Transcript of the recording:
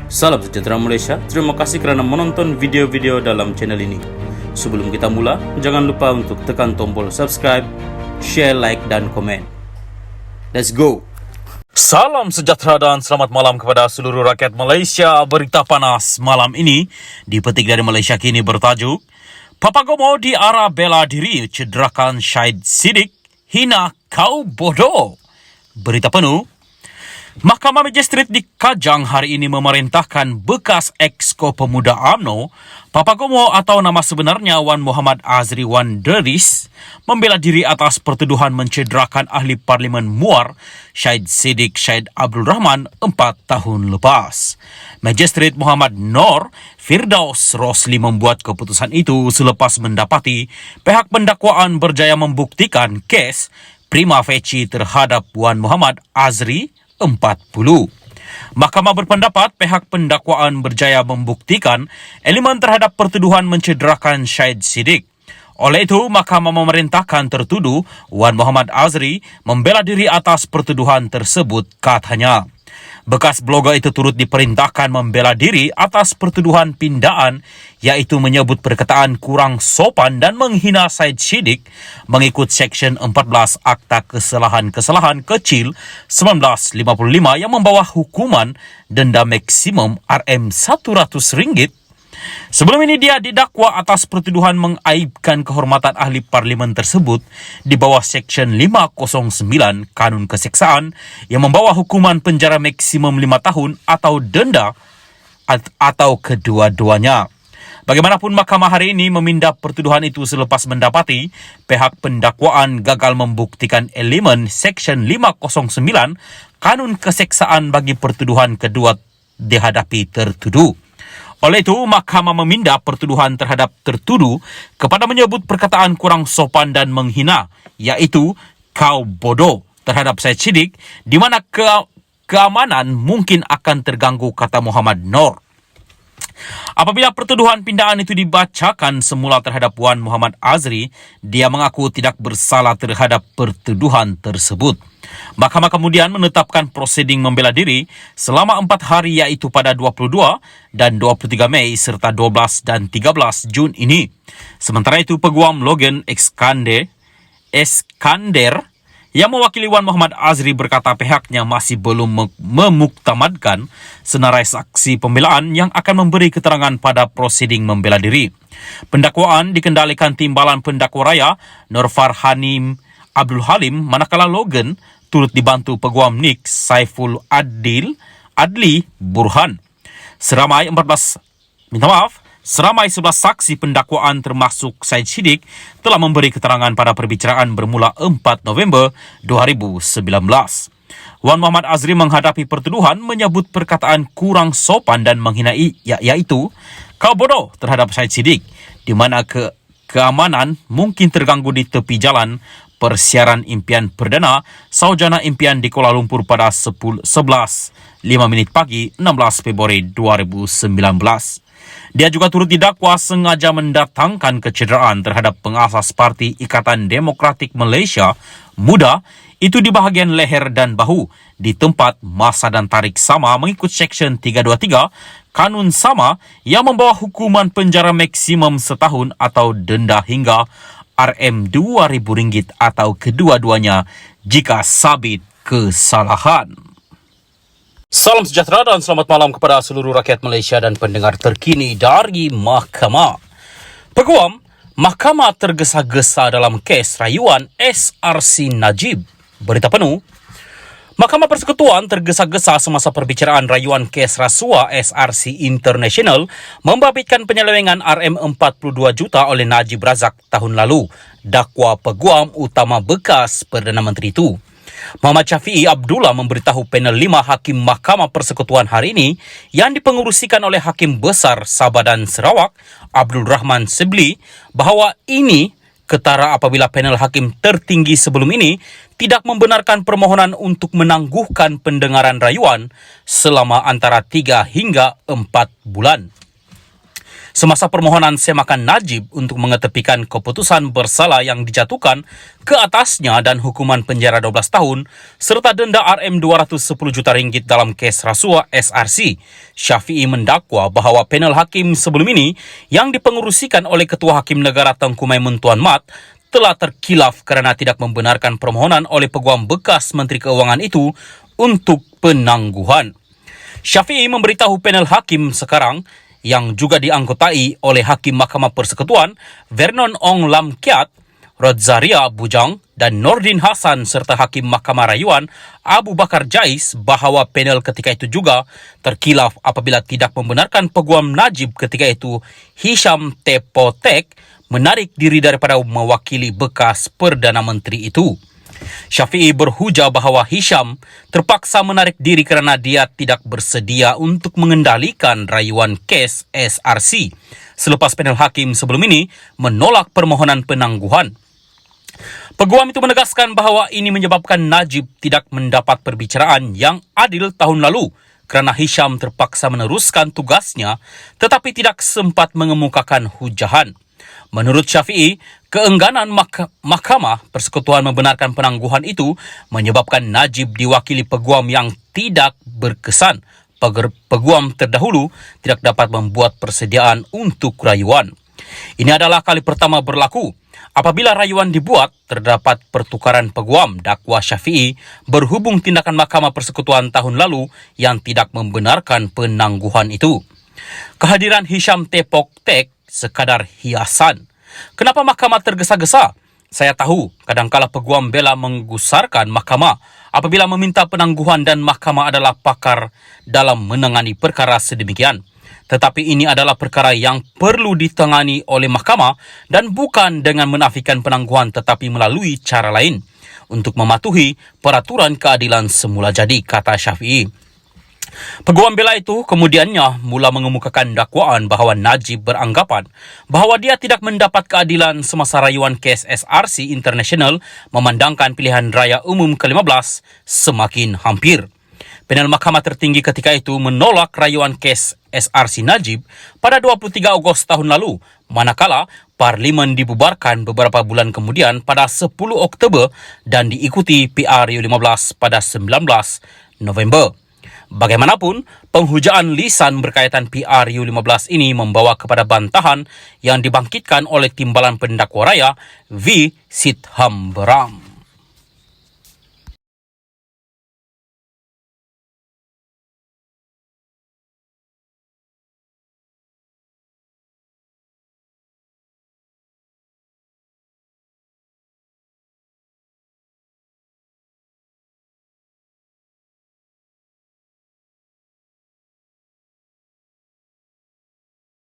Salam sejahtera Malaysia, terima kasih kerana menonton video-video dalam channel ini. Sebelum kita mula, jangan lupa untuk tekan tombol subscribe, share, like dan komen. Let's go! Salam sejahtera dan selamat malam kepada seluruh rakyat Malaysia. Berita panas malam ini dipetik dari Malaysia Kini bertajuk Papagomo diarah bela diri cederakan Syed Siddiq, hina kau bodoh. Berita penuh. Mahkamah Magistrate di Kajang hari ini memerintahkan bekas Exco Pemuda UMNO, Papagomo atau nama sebenarnya Wan Muhammad Azri Wan Deris, membela diri atas pertuduhan mencederakan ahli Parlimen Muar, Syed Siddiq Syed Abdul Rahman 4 tahun lepas. Magistrate Muhammad Noor Firdaus Rosli membuat keputusan itu selepas mendapati pihak pendakwaan berjaya membuktikan kes prima facie terhadap Wan Muhammad Azri 40. Mahkamah berpendapat pihak pendakwaan berjaya membuktikan elemen terhadap pertuduhan mencederakan Syed Siddiq. Oleh itu, mahkamah memerintahkan tertuduh Wan Muhammad Azri membela diri atas pertuduhan tersebut, katanya. Bekas blogger itu turut diperintahkan membela diri atas pertuduhan pindaan, iaitu menyebut perkataan kurang sopan dan menghina Syed Siddiq mengikut Seksyen 14 Akta Kesalahan-Kesalahan Kecil 1955 yang membawa hukuman denda maksimum RM100. Sebelum ini dia didakwa atas pertuduhan mengaibkan kehormatan ahli parlimen tersebut di bawah Seksyen 509 Kanun Keseksaan yang membawa hukuman penjara maksimum 5 tahun atau denda atau kedua-duanya. Bagaimanapun, mahkamah hari ini meminda pertuduhan itu selepas mendapati pihak pendakwaan gagal membuktikan elemen Seksyen 509 Kanun Keseksaan bagi pertuduhan kedua dihadapi tertuduh. Oleh itu, mahkamah meminda pertuduhan terhadap tertuduh kepada menyebut perkataan kurang sopan dan menghina, iaitu kau bodoh terhadap Syed Siddiq, di mana keamanan mungkin akan terganggu, kata Muhammad Noor. Apabila pertuduhan pindaan itu dibacakan semula terhadap Wan Muhammad Azri, dia mengaku tidak bersalah terhadap pertuduhan tersebut. Mahkamah kemudian menetapkan prosiding membela diri selama 4 hari, iaitu pada 22 dan 23 Mei serta 12 dan 13 Jun ini. Sementara itu, Peguam Logan Eskander yang mewakili Wan Muhammad Azri berkata pihaknya masih belum memuktamadkan senarai saksi pembelaan yang akan memberi keterangan pada prosiding membela diri. Pendakwaan dikendalikan Timbalan Pendakwa Raya Nur Farhanim Abdul Halim, manakala Logan turut dibantu Peguam NIK Saiful Adli Burhan. Seramai 11 saksi pendakwaan termasuk Syed Siddiq telah memberi keterangan pada perbicaraan bermula 4 November 2019. Wan Muhammad Azri menghadapi pertuduhan menyebut perkataan kurang sopan dan menghina iaitu kau bodoh terhadap Syed Siddiq, di mana keamanan mungkin terganggu di tepi jalan persiaran impian perdana Saujana Impian di Kuala Lumpur pada 11.05 pagi 16 Februari 2019. Dia juga turut didakwa sengaja mendatangkan kecederaan terhadap pengasas Parti Ikatan Demokratik Malaysia MUDA itu di bahagian leher dan bahu di tempat, masa dan tarikh sama mengikut Seksyen 323 Kanun sama yang membawa hukuman penjara maksimum setahun atau denda hingga RM2.000 atau kedua-duanya jika sabit kesalahan. Salam sejahtera dan selamat malam kepada seluruh rakyat Malaysia dan pendengar terkini dari Mahkamah. Peguam, Mahkamah tergesa-gesa dalam kes rayuan SRC Najib. Berita penuh. Mahkamah Persekutuan tergesa-gesa semasa perbicaraan rayuan kes rasuah SRC International membabitkan penyelewengan RM42 juta oleh Najib Razak tahun lalu, dakwa peguam utama bekas Perdana Menteri itu. Muhammad Syafiee Abdullah memberitahu panel 5 Hakim Mahkamah Persekutuan hari ini yang dipengerusikan oleh Hakim Besar Sabah dan Sarawak Abdul Rahman Sebli bahawa ini ketara apabila panel hakim tertinggi sebelum ini tidak membenarkan permohonan untuk menangguhkan pendengaran rayuan selama antara 3 hingga 4 bulan. Semasa permohonan semakan Najib untuk mengetepikan keputusan bersalah yang dijatuhkan ke atasnya dan hukuman penjara 12 tahun serta denda Rm210 juta ringgit dalam kes rasuah SRC, Syafiee mendakwa bahawa panel hakim sebelum ini yang dipengerusikan oleh Ketua Hakim Negara Tengku Maimun Tuan Mat telah terkilaf kerana tidak membenarkan permohonan oleh peguam bekas Menteri Keuangan itu untuk penangguhan. Syafiee memberitahu panel hakim sekarang yang juga dianggotai oleh Hakim Mahkamah Persekutuan Vernon Ong Lam Kiat, Rodzaria Bujang dan Nordin Hassan serta Hakim Mahkamah Rayuan Abu Bakar Jais bahawa panel ketika itu juga terkilaf apabila tidak membenarkan peguam Najib ketika itu Hisham Tepotek menarik diri daripada mewakili bekas Perdana Menteri itu. Syafiee berhujah bahawa Hisham terpaksa menarik diri kerana dia tidak bersedia untuk mengendalikan rayuan kes SRC selepas panel hakim sebelum ini menolak permohonan penangguhan. Peguam itu menegaskan bahawa ini menyebabkan Najib tidak mendapat perbicaraan yang adil tahun lalu kerana Hisham terpaksa meneruskan tugasnya tetapi tidak sempat mengemukakan hujahan. Menurut Syafiee, keengganan Mahkamah Persekutuan membenarkan penangguhan itu menyebabkan Najib diwakili peguam yang tidak berkesan. Peguam terdahulu tidak dapat membuat persediaan untuk rayuan. Ini adalah kali pertama berlaku. Apabila rayuan dibuat, terdapat pertukaran peguam, dakwa Syafiee berhubung tindakan Mahkamah Persekutuan tahun lalu yang tidak membenarkan penangguhan itu. Kehadiran Hisham Tepotek sekadar hiasan. Kenapa mahkamah tergesa-gesa? Saya tahu kadangkala peguam bela menggusarkan mahkamah apabila meminta penangguhan dan mahkamah adalah pakar dalam menangani perkara sedemikian. Tetapi ini adalah perkara yang perlu ditangani oleh mahkamah dan bukan dengan menafikan penangguhan tetapi melalui cara lain untuk mematuhi peraturan keadilan semula jadi, kata Syafiee. Peguam bela itu kemudiannya mula mengemukakan dakwaan bahawa Najib beranggapan bahawa dia tidak mendapat keadilan semasa rayuan kes SRC International memandangkan pilihan raya umum ke-15 semakin hampir. Panel Mahkamah Tertinggi ketika itu menolak rayuan kes SRC Najib pada 23 Ogos tahun lalu, manakala Parlimen dibubarkan beberapa bulan kemudian pada 10 Oktober dan diikuti PRU15 pada 19 November. Bagaimanapun, penghujaan lisan berkaitan PRU15 ini membawa kepada bantahan yang dibangkitkan oleh Timbalan Pendakwa Raya V. Sitham Beram.